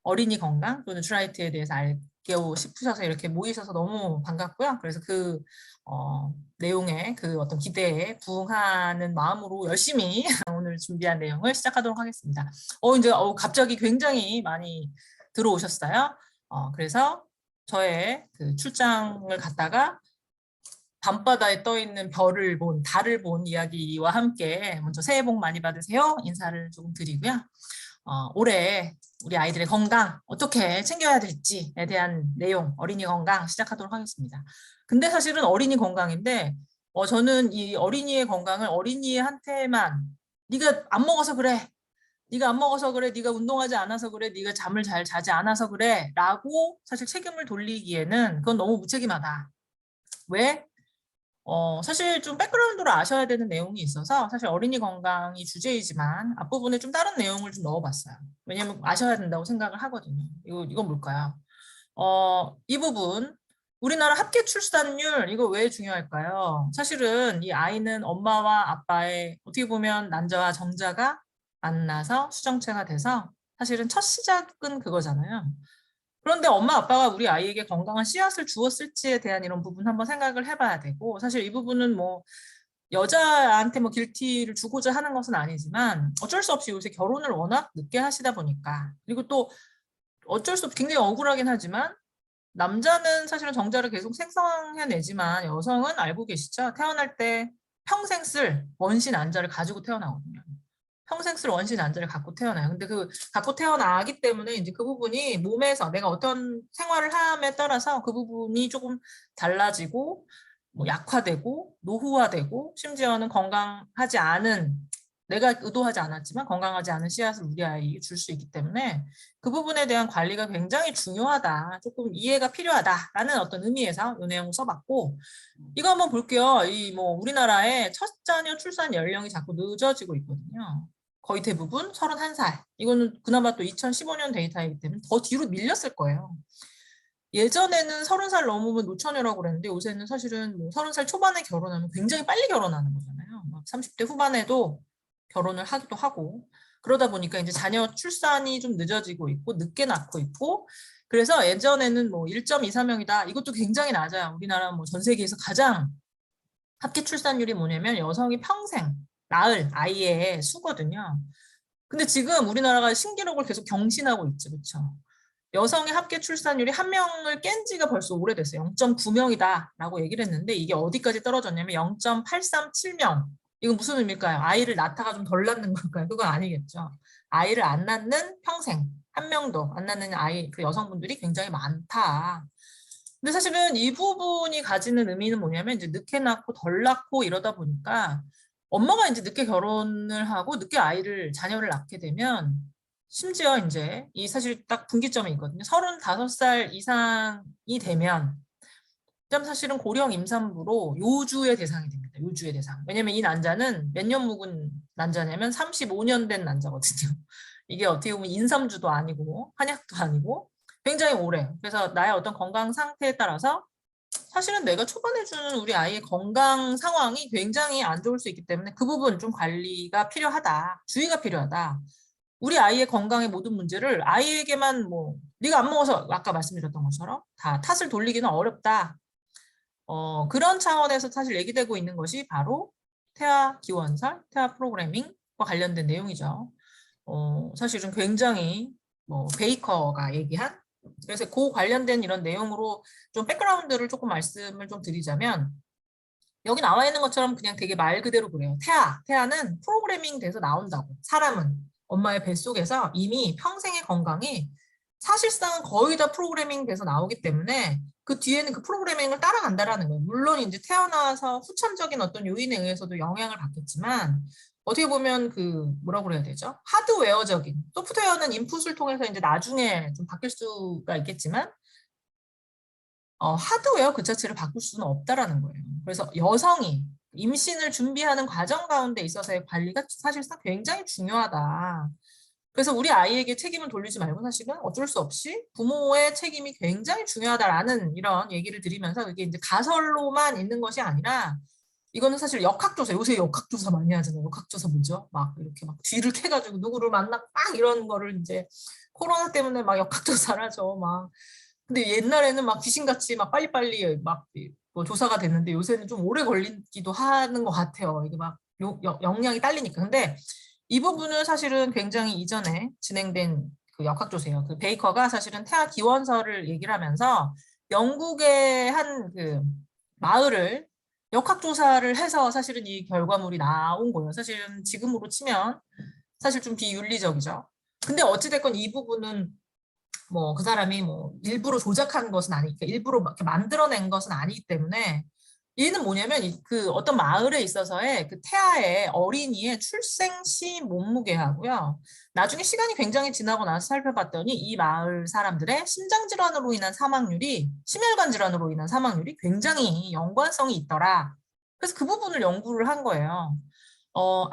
어린이 건강 또는 뉴트라이트에 대해서 알고 싶으셔서 이렇게 모이셔서 너무 반갑고요. 그래서 그 내용의 그 어떤 기대에 부응하는 마음으로 열심히 오늘 준비한 내용을 시작하도록 하겠습니다. 이제 갑자기 굉장히 많이 들어오셨어요. 그래서 저의 그 출장을 갔다가 밤바다에 떠 있는 달을 본 이야기와 함께 먼저 새해 복 많이 받으세요. 인사를 조금 드리고요. 올해 우리 아이들의 건강 어떻게 챙겨야 될지에 대한 내용, 어린이 건강 시작하도록 하겠습니다. 근데 사실은 어린이 건강인데, 저는 이 어린이의 건강을 어린이한테만 네가 안 먹어서 그래. 네가 안 먹어서 그래. 네가 운동하지 않아서 그래. 네가 잠을 잘 자지 않아서 그래. 라고 사실 책임을 돌리기에는 그건 너무 무책임하다. 왜? 사실 좀 백그라운드를 아셔야 되는 내용이 있어서 사실 어린이 건강이 주제이지만 앞부분에 좀 다른 내용을 좀 넣어봤어요. 왜냐면 아셔야 된다고 생각을 하거든요. 이건 뭘까요? 이 부분 우리나라 합계 출산율 이거 왜 중요할까요? 사실은 이 아이는 엄마와 아빠의 어떻게 보면 난자와 정자가 만나서 수정체가 돼서 사실은 첫 시작은 그거잖아요. 그런데 엄마 아빠가 우리 아이에게 건강한 씨앗을 주었을지에 대한 이런 부분 한번 생각을 해봐야 되고 사실 이 부분은 뭐 여자한테 뭐 길티를 주고자 하는 것은 아니지만 어쩔 수 없이 요새 결혼을 워낙 늦게 하시다 보니까 그리고 또 어쩔 수 없이 굉장히 억울하긴 하지만 남자는 사실은 정자를 계속 생성해내지만 여성은 알고 계시죠? 태어날 때 평생 쓸 원신 안자를 가지고 태어나거든요. 평생 쓸 원신 안자를 갖고 태어나요. 근데 그 갖고 태어나기 때문에 이제 그 부분이 몸에서 내가 어떤 생활을 함에 따라서 그 부분이 조금 달라지고 뭐 약화되고 노후화되고 심지어는 건강하지 않은 내가 의도하지 않았지만 건강하지 않은 씨앗을 우리 아이에게 줄 수 있기 때문에 그 부분에 대한 관리가 굉장히 중요하다. 조금 이해가 필요하다라는 어떤 의미에서 이 내용을 써봤고 이거 한번 볼게요. 이 뭐 우리나라의 첫 자녀 출산 연령이 자꾸 늦어지고 있거든요. 거의 대부분 31살. 이거는 그나마 또 2015년 데이터이기 때문에 더 뒤로 밀렸을 거예요. 예전에는 30살 넘으면 노처녀라고 그랬는데 요새는 사실은 뭐 30살 초반에 결혼하면 굉장히 빨리 결혼하는 거잖아요. 막 30대 후반에도 결혼을 하기도 하고 그러다 보니까 이제 자녀 출산이 좀 늦어지고 있고 늦게 낳고 있고 그래서 예전에는 뭐 1.24명이다. 이것도 굉장히 낮아요. 우리나라 뭐 전 세계에서 가장 합계 출산율이 뭐냐면 여성이 평생 낳을 아이의 수거든요. 근데 지금 우리나라가 신기록을 계속 경신하고 있죠. 그렇죠? 여성의 합계 출산율이 한 명을 깬 지가 벌써 오래됐어요. 0.9명이다라고 얘기를 했는데 이게 어디까지 떨어졌냐면 0.837명. 이건 무슨 의미일까요? 아이를 낳다가 좀 덜 낳는 걸까요? 그건 아니겠죠. 아이를 안 낳는 평생 한 명도 안 낳는 아이 그 여성분들이 굉장히 많다. 근데 사실은 이 부분이 가지는 의미는 뭐냐면 이제 늦게 낳고 덜 낳고 이러다 보니까 엄마가 이제 늦게 결혼을 하고 늦게 자녀를 낳게 되면 심지어 이제 이 사실 딱 분기점이 있거든요. 35살 이상이 되면 그다음 사실은 고령 임산부로 요주의 대상이 됩니다. 요주의 대상. 왜냐면 이 난자는 몇 년 묵은 난자냐면 35년 된 난자거든요. 이게 어떻게 보면 인삼주도 아니고 한약도 아니고 굉장히 오래. 그래서 나의 어떤 건강 상태에 따라서 사실은 내가 초반에 주는 우리 아이의 건강 상황이 굉장히 안 좋을 수 있기 때문에 그 부분 좀 관리가 필요하다. 주의가 필요하다. 우리 아이의 건강의 모든 문제를 아이에게만 뭐 네가 안 먹어서 아까 말씀드렸던 것처럼 다 탓을 돌리기는 어렵다. 그런 차원에서 사실 얘기되고 있는 것이 바로 태아 기원설, 태아 프로그래밍과 관련된 내용이죠. 사실은 굉장히 뭐 베이커가 얘기한 그래서 그 관련된 이런 내용으로 좀 백그라운드를 조금 말씀을 좀 드리자면 여기 나와 있는 것처럼 그냥 되게 말 그대로 그래요. 태아는 프로그래밍 돼서 나온다고. 사람은 엄마의 뱃속에서 이미 평생의 건강이 사실상 거의 다 프로그래밍 돼서 나오기 때문에 그 뒤에는 그 프로그래밍을 따라간다라는 거예요. 물론 이제 태어나서 후천적인 어떤 요인에 의해서도 영향을 받겠지만 어떻게 보면 그 뭐라고 그래야 되죠? 하드웨어적인 소프트웨어는 인풋을 통해서 이제 나중에 좀 바뀔 수가 있겠지만 하드웨어 그 자체를 바꿀 수는 없다라는 거예요. 그래서 여성이 임신을 준비하는 과정 가운데 있어서의 관리가 사실상 굉장히 중요하다. 그래서 우리 아이에게 책임을 돌리지 말고 사실은 어쩔 수 없이 부모의 책임이 굉장히 중요하다라는 이런 얘기를 드리면서 이게 이제 가설로만 있는 것이 아니라 이거는 사실 역학조사, 요새 역학조사 많이 하잖아요. 역학조사 뭐죠? 막 이렇게 막 뒤를 캐가지고 누구를 만나 막 이런 거를 이제 코로나 때문에 막 역학조사를 하죠. 막. 근데 옛날에는 막 귀신같이 막 빨리빨리 막 뭐 조사가 됐는데 요새는 좀 오래 걸리기도 하는 것 같아요. 이게 막 역량이 딸리니까. 근데 이 부분은 사실은 굉장히 이전에 진행된 그 역학조사예요. 그 베이커가 사실은 태아 기원서를 얘기를 하면서 영국의 한 그 마을을 역학조사를 해서 사실은 이 결과물이 나온 거예요. 사실은 지금으로 치면 사실 좀 비윤리적이죠. 근데 어찌됐건 이 부분은 뭐 그 사람이 뭐 일부러 조작한 것은 아니니까 일부러 막 이렇게 만들어낸 것은 아니기 때문에 얘는 뭐냐면 그 어떤 마을에 있어서의 그 태아의 어린이의 출생 시 몸무게하고요. 나중에 시간이 굉장히 지나고 나서 살펴봤더니 이 마을 사람들의 심장 질환으로 인한 사망률이 심혈관 질환으로 인한 사망률이 굉장히 연관성이 있더라. 그래서 그 부분을 연구를 한 거예요.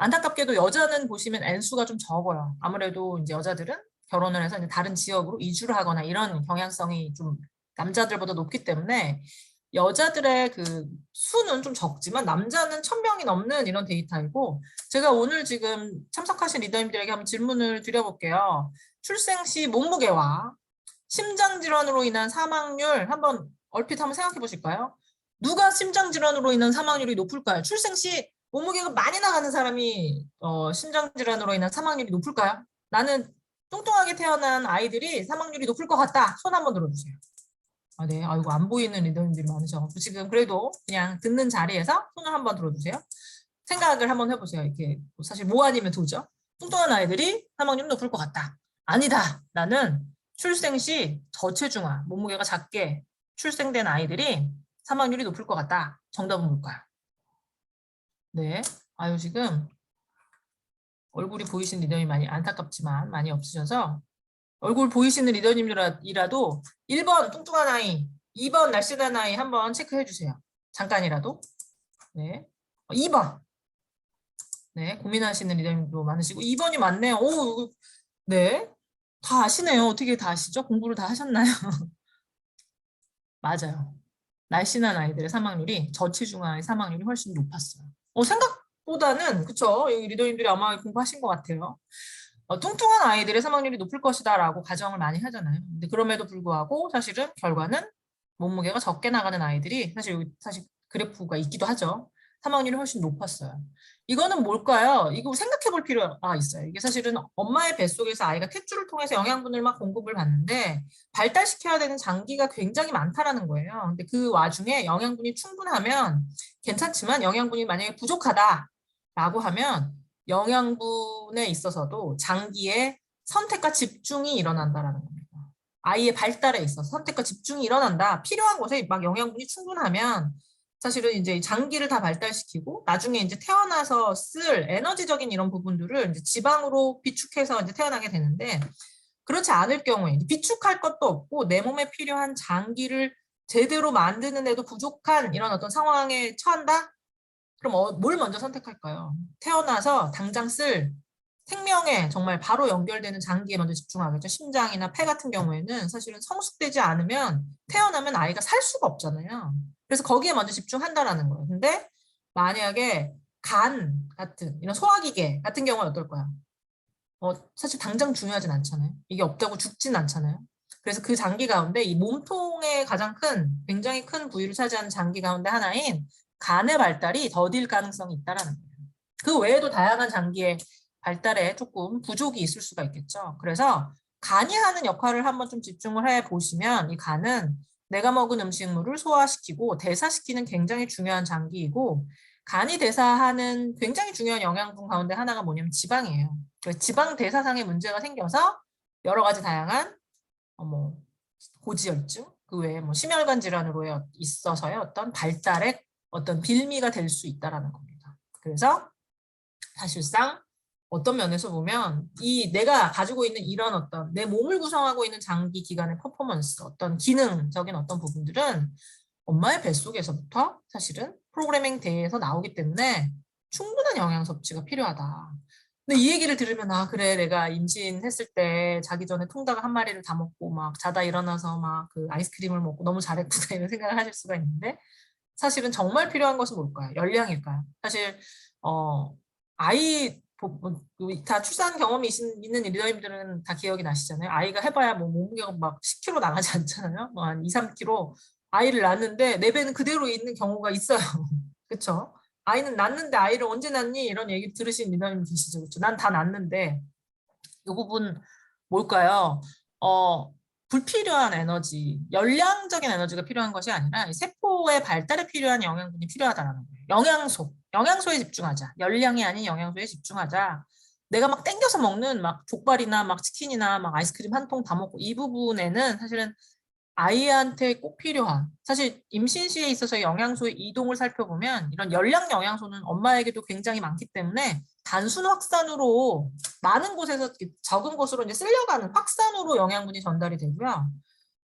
안타깝게도 여자는 보시면 N수가 좀 적어요. 아무래도 이제 여자들은 결혼을 해서 이제 다른 지역으로 이주를 하거나 이런 경향성이 좀 남자들보다 높기 때문에 여자들의 그 수는 좀 적지만 남자는 1,000명이 넘는 이런 데이터이고 제가 오늘 지금 참석하신 리더님들에게 한번 질문을 드려볼게요. 출생 시 몸무게와 심장 질환으로 인한 사망률 한번 얼핏 한번 생각해 보실까요? 누가 심장 질환으로 인한 사망률이 높을까요? 출생 시 몸무게가 많이 나가는 사람이 심장 질환으로 인한 사망률이 높을까요? 나는 뚱뚱하게 태어난 아이들이 사망률이 높을 것 같다. 손 한번 들어주세요. 아, 네. 아이고, 안 보이는 리더님들이 많으셔가지고 지금 그래도 그냥 듣는 자리에서 손을 한번 들어주세요. 생각을 한번 해보세요. 이렇게 사실 뭐 아니면 도죠. 뚱뚱한 아이들이 사망률이 높을 것 같다. 아니다. 나는 출생 시 저체중아, 몸무게가 작게 출생된 아이들이 사망률이 높을 것 같다. 정답은 뭘까요? 네. 아유, 지금 얼굴이 보이신 리더님이 많이 안타깝지만 많이 없으셔서 얼굴 보이시는 리더님이라도 1번 뚱뚱한 아이, 2번 날씬한 아이 한번 체크해 주세요. 잠깐이라도. 네. 2번. 네. 고민하시는 리더님도 많으시고 2번이 맞네요. 오, 네. 다 아시네요. 어떻게 다 아시죠? 공부를 다 하셨나요? 맞아요. 날씬한 아이들의 사망률이 저체중아의 사망률이 훨씬 높았어요. 생각보다는 그쵸? 여기 리더님들이 아마 공부하신 것 같아요. 뚱뚱한 아이들의 사망률이 높을 것이다라고 가정을 많이 하잖아요. 근데 그럼에도 불구하고 사실은 결과는 몸무게가 적게 나가는 아이들이 사실 그래프가 있기도 하죠. 사망률이 훨씬 높았어요. 이거는 뭘까요? 이거 생각해 볼 필요가 있어요. 이게 사실은 엄마의 뱃속에서 아이가 탯줄을 통해서 영양분을 막 공급을 받는데 발달시켜야 되는 장기가 굉장히 많다라는 거예요. 근데 그 와중에 영양분이 충분하면 괜찮지만 영양분이 만약에 부족하다라고 하면 영양분에 있어서도 장기의 선택과 집중이 일어난다라는 겁니다. 아이의 발달에 있어서 선택과 집중이 일어난다. 필요한 곳에 막 영양분이 충분하면 사실은 이제 장기를 다 발달시키고 나중에 이제 태어나서 쓸 에너지적인 이런 부분들을 이제 지방으로 비축해서 이제 태어나게 되는데 그렇지 않을 경우에 비축할 것도 없고 내 몸에 필요한 장기를 제대로 만드는데도 부족한 이런 어떤 상황에 처한다? 그럼 뭘 먼저 선택할까요? 태어나서 당장 쓸 생명에 정말 바로 연결되는 장기에 먼저 집중하겠죠. 심장이나 폐 같은 경우에는 사실은 성숙되지 않으면 태어나면 아이가 살 수가 없잖아요. 그래서 거기에 먼저 집중한다라는 거예요. 근데 만약에 간 같은 이런 소화기계 같은 경우는 어떨까요? 사실 당장 중요하진 않잖아요. 이게 없다고 죽진 않잖아요. 그래서 그 장기 가운데 이 몸통의 가장 굉장히 큰 부위를 차지하는 장기 가운데 하나인 간의 발달이 더딜 가능성이 있다라는 거예요. 그 외에도 다양한 장기의 발달에 조금 부족이 있을 수가 있겠죠. 그래서 간이 하는 역할을 한번 좀 집중을 해 보시면 이 간은 내가 먹은 음식물을 소화시키고 대사시키는 굉장히 중요한 장기이고 간이 대사하는 굉장히 중요한 영양분 가운데 하나가 뭐냐면 지방이에요. 지방 대사상의 문제가 생겨서 여러 가지 다양한 뭐 고지혈증 그 외에 뭐 심혈관 질환으로 있어서의 어떤 발달의 어떤 빌미가 될 수 있다라는 겁니다. 그래서 사실상 어떤 면에서 보면 이 내가 가지고 있는 이런 어떤 내 몸을 구성하고 있는 장기 기관의 퍼포먼스, 어떤 기능적인 어떤 부분들은 엄마의 뱃속에서부터 사실은 프로그래밍 돼서 나오기 때문에 충분한 영양 섭취가 필요하다. 근데 이 얘기를 들으면 아 그래 내가 임신했을 때 자기 전에 통닭 한 마리를 다 먹고 막 자다 일어나서 막 그 아이스크림을 먹고 너무 잘했구나 이런 생각을 하실 수가 있는데 사실은 정말 필요한 것은 뭘까요? 열량일까요? 사실 어 아이 다 출산 경험이 있는 리더님들은 다 기억이 나시잖아요. 아이가 해봐야 뭐 몸무게가 막 10kg 나가지 않잖아요. 뭐 한 2, 3kg 아이를 낳는데 내 배는 그대로 있는 경우가 있어요. 그렇죠? 아이는 낳는데 아이를 언제 낳니? 이런 얘기 들으신 리더님 계시죠? 그렇죠? 난 다 낳는데 이 부분 뭘까요? 불필요한 에너지, 열량적인 에너지가 필요한 것이 아니라 이 세포의 발달에 필요한 영양분이 필요하다는 거예요. 영양소에 집중하자. 열량이 아닌 영양소에 집중하자. 내가 막 땡겨서 먹는 막 족발이나 막 치킨이나 막 아이스크림 한 통 다 먹고 이 부분에는 사실은 아이한테 꼭 필요한 사실 임신 시에 있어서 영양소의 이동을 살펴보면 이런 열량 영양소는 엄마에게도 굉장히 많기 때문에 단순 확산으로 많은 곳에서 적은 곳으로 이제 쓸려가는 확산으로 영양분이 전달이 되고요.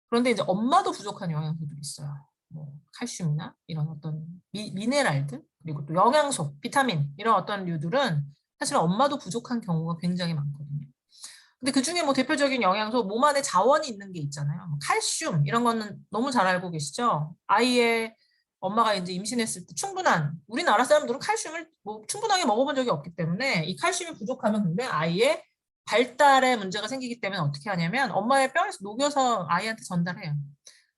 그런데 이제 엄마도 부족한 영양소들이 있어요. 뭐 칼슘이나 이런 어떤 미네랄들 그리고 또 영양소, 비타민 이런 어떤 류들은 사실 엄마도 부족한 경우가 굉장히 많거든요. 근데 그중에 뭐 대표적인 영양소 몸 안에 자원이 있는 게 있잖아요. 뭐 칼슘 이런 거는 너무 잘 알고 계시죠? 아이의 엄마가 이제 임신했을 때 충분한 우리나라 사람들은 칼슘을 뭐 충분하게 먹어본 적이 없기 때문에 이 칼슘이 부족하면 근데 아이의 발달에 문제가 생기기 때문에 어떻게 하냐면 엄마의 뼈에서 녹여서 아이한테 전달해요.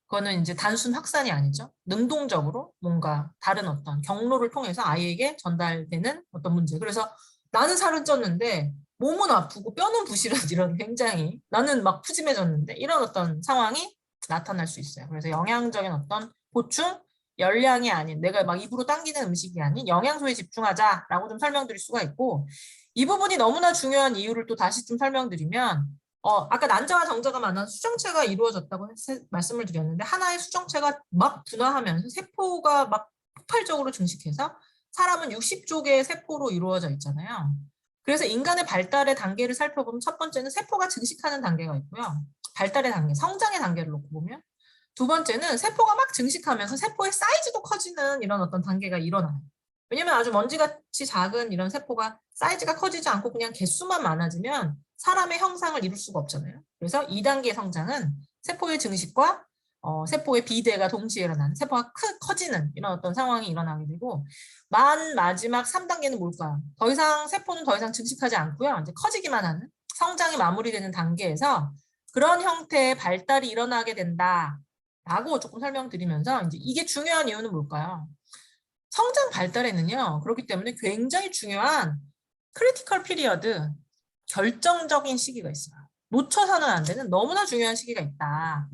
그거는 이제 단순 확산이 아니죠. 능동적으로 뭔가 다른 어떤 경로를 통해서 아이에게 전달되는 어떤 문제. 그래서 나는 살은 쪘는데 몸은 아프고 뼈는 부실한 이런 굉장히 나는 막 푸짐해졌는데 이런 어떤 상황이 나타날 수 있어요. 그래서 영양적인 어떤 보충, 열량이 아닌 내가 막 입으로 당기는 음식이 아닌 영양소에 집중하자라고 좀 설명드릴 수가 있고 이 부분이 너무나 중요한 이유를 또 다시 좀 설명드리면 아까 난자와 정자가 만나서 수정체가 이루어졌다고 말씀을 드렸는데 하나의 수정체가 막 분화하면서 세포가 막 폭발적으로 증식해서 사람은 60조 개의 세포로 이루어져 있잖아요. 그래서 인간의 발달의 단계를 살펴보면 첫 번째는 세포가 증식하는 단계가 있고요. 발달의 단계, 성장의 단계를 놓고 보면 두 번째는 세포가 막 증식하면서 세포의 사이즈도 커지는 이런 어떤 단계가 일어나요. 왜냐면 아주 먼지같이 작은 이런 세포가 사이즈가 커지지 않고 그냥 개수만 많아지면 사람의 형상을 이룰 수가 없잖아요. 그래서 2단계 성장은 세포의 증식과 세포의 비대가 동시에 일어나는 세포가 커지는 이런 어떤 상황이 일어나게 되고 마지막 3단계는 뭘까요? 더 이상 세포는 더 이상 증식하지 않고요. 이제 커지기만 하는 성장이 마무리되는 단계에서 그런 형태의 발달이 일어나게 된다라고 조금 설명드리면서 이제 이게 중요한 이유는 뭘까요? 성장 발달에는요. 그렇기 때문에 굉장히 중요한 크리티컬 피리어드, 결정적인 시기가 있어요. 놓쳐서는 안 되는 너무나 중요한 시기가 있다.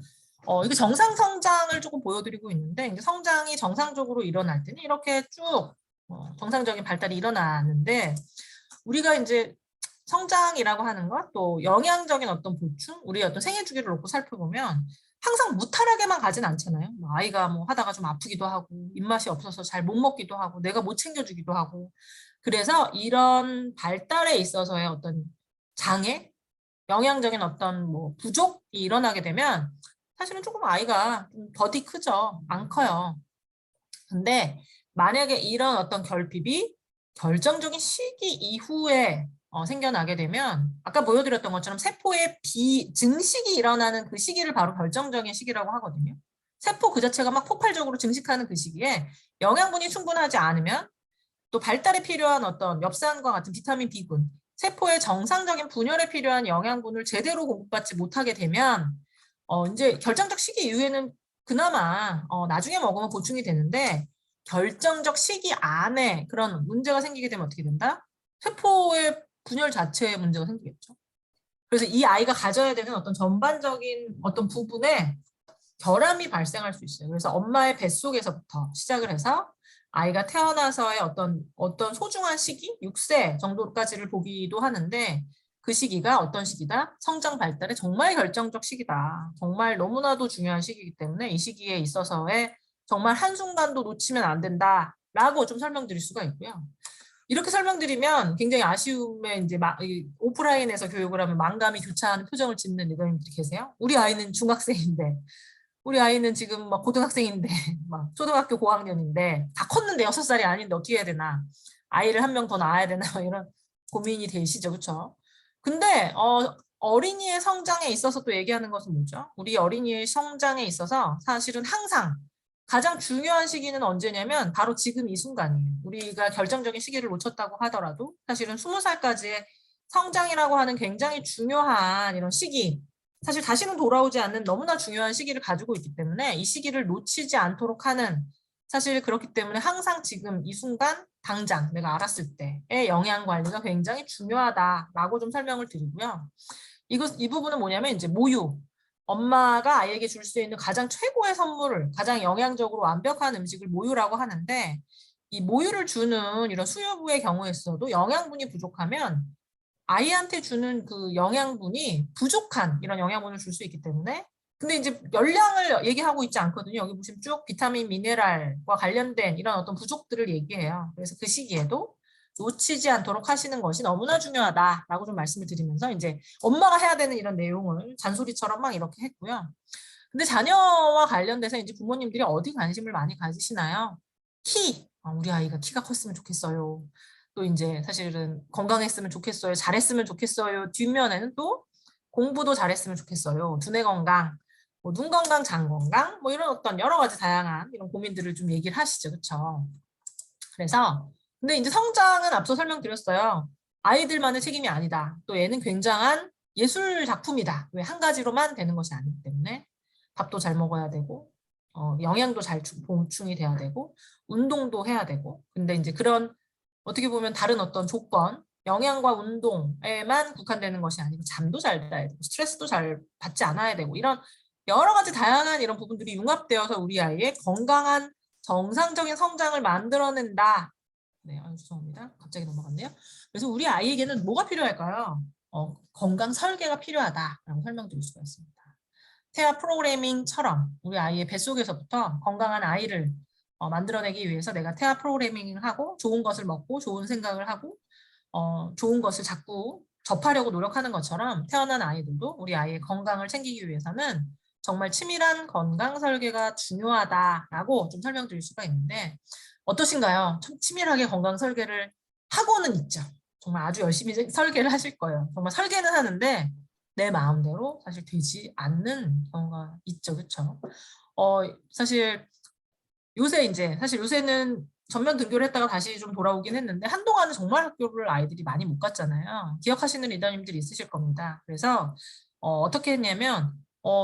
이게 정상 성장을 조금 보여드리고 있는데 이제 성장이 정상적으로 일어날 때는 이렇게 쭉 정상적인 발달이 일어나는데 우리가 이제 성장이라고 하는 것, 또 영양적인 어떤 보충, 우리 어떤 생애 주기를 놓고 살펴보면 항상 무탈하게만 가진 않잖아요. 뭐 아이가 뭐 하다가 좀 아프기도 하고 입맛이 없어서 잘 못 먹기도 하고 내가 못 챙겨주기도 하고 그래서 이런 발달에 있어서의 어떤 장애, 영양적인 어떤 뭐 부족이 일어나게 되면 사실은 조금 아이가 좀 더디 크죠. 안 커요. 근데 만약에 이런 어떤 결핍이 결정적인 시기 이후에 생겨나게 되면 아까 보여드렸던 것처럼 세포의 증식이 일어나는 그 시기를 바로 결정적인 시기라고 하거든요. 세포 그 자체가 막 폭발적으로 증식하는 그 시기에 영양분이 충분하지 않으면 또 발달에 필요한 어떤 엽산과 같은 비타민 B군, 세포의 정상적인 분열에 필요한 영양분을 제대로 공급받지 못하게 되면 이제 결정적 시기 이후에는 그나마 나중에 먹으면 보충이 되는데 결정적 시기 안에 그런 문제가 생기게 되면 어떻게 된다? 세포의 분열 자체에 문제가 생기겠죠. 그래서 이 아이가 가져야 되는 어떤 전반적인 어떤 부분에 결함이 발생할 수 있어요. 그래서 엄마의 뱃속에서부터 시작을 해서 아이가 태어나서의 어떤 소중한 시기, 6세 정도까지를 보기도 하는데 그 시기가 어떤 시기다? 성장 발달의 정말 결정적 시기다. 정말 너무나도 중요한 시기이기 때문에 이 시기에 있어서의 정말 한순간도 놓치면 안 된다라고 좀 설명드릴 수가 있고요. 이렇게 설명드리면 굉장히 아쉬움에 이제 오프라인에서 교육을 하면 만감이 교차하는 표정을 짓는 리더님들이 계세요. 우리 아이는 중학생인데 우리 아이는 지금 막 고등학생인데 막 초등학교 고학년인데 다 컸는데 6살이 아닌데 어떻게 해야 되나 아이를 한 명 더 낳아야 되나 이런 고민이 되시죠. 그렇죠? 근데 어린이의 성장에 있어서 또 얘기하는 것은 뭐죠? 우리 어린이의 성장에 있어서 사실은 항상 가장 중요한 시기는 언제냐면 바로 지금 이 순간이에요. 우리가 결정적인 시기를 놓쳤다고 하더라도 사실은 20살까지의 성장이라고 하는 굉장히 중요한 이런 시기, 사실 다시는 돌아오지 않는 너무나 중요한 시기를 가지고 있기 때문에 이 시기를 놓치지 않도록 하는, 사실 그렇기 때문에 항상 지금 이 순간 당장 내가 알았을 때의 영양 관리가 굉장히 중요하다라고 좀 설명을 드리고요. 이 부분은 뭐냐면 이제 모유. 엄마가 아이에게 줄 수 있는 가장 최고의 선물을, 가장 영양적으로 완벽한 음식을 모유라고 하는데, 이 모유를 주는 이런 수유부의 경우에 있어도 영양분이 부족하면 아이한테 주는 그 영양분이 부족한 이런 영양분을 줄 수 있기 때문에, 근데 이제 열량을 얘기하고 있지 않거든요. 여기 보시면 쭉 비타민, 미네랄과 관련된 이런 어떤 부족들을 얘기해요. 그래서 그 시기에도 놓치지 않도록 하시는 것이 너무나 중요하다라고 좀 말씀을 드리면서 이제 엄마가 해야 되는 이런 내용을 잔소리처럼 막 이렇게 했고요. 근데 자녀와 관련돼서 이제 부모님들이 어디 관심을 많이 가지시나요? 키. 우리 아이가 키가 컸으면 좋겠어요. 또 이제 사실은 건강했으면 좋겠어요. 잘했으면 좋겠어요. 뒷면에는 또 공부도 잘했으면 좋겠어요. 두뇌 건강, 뭐 눈 건강, 장 건강, 뭐 이런 어떤 여러 가지 다양한 이런 고민들을 좀 얘기를 하시죠. 그렇죠? 그래서 근데 이제 성장은 앞서 설명드렸어요. 아이들만의 책임이 아니다. 또 얘는 굉장한 예술 작품이다. 왜 한 가지로만 되는 것이 아니기 때문에 밥도 잘 먹어야 되고 영양도 잘 보충이 돼야 되고 운동도 해야 되고, 근데 이제 그런 어떻게 보면 다른 어떤 조건, 영양과 운동에만 국한되는 것이 아니고 잠도 잘 자야 되고 스트레스도 잘 받지 않아야 되고 이런 여러 가지 다양한 이런 부분들이 융합되어서 우리 아이의 건강한 정상적인 성장을 만들어낸다. 네, 죄송합니다. 갑자기 넘어갔네요. 그래서 우리 아이에게는 뭐가 필요할까요? 건강 설계가 필요하다라고 설명드릴 수가 있습니다. 태아 프로그래밍처럼 우리 아이의 뱃속에서부터 건강한 아이를 만들어내기 위해서 내가 태아 프로그래밍을 하고 좋은 것을 먹고 좋은 생각을 하고 좋은 것을 자꾸 접하려고 노력하는 것처럼 태어난 아이들도 우리 아이의 건강을 챙기기 위해서는 정말 치밀한 건강 설계가 중요하다라고 좀 설명드릴 수가 있는데, 어떠신가요? 참 치밀하게 건강 설계를 하고는 있죠. 정말 아주 열심히 설계를 하실 거예요. 정말 설계는 하는데 내 마음대로 사실 되지 않는 경우가 있죠. 그렇죠? 사실 사실 요새는 전면 등교를 했다가 다시 좀 돌아오긴 했는데 한동안은 정말 학교를 아이들이 많이 못 갔잖아요. 기억하시는 리더님들이 있으실 겁니다. 그래서 떻게 했냐면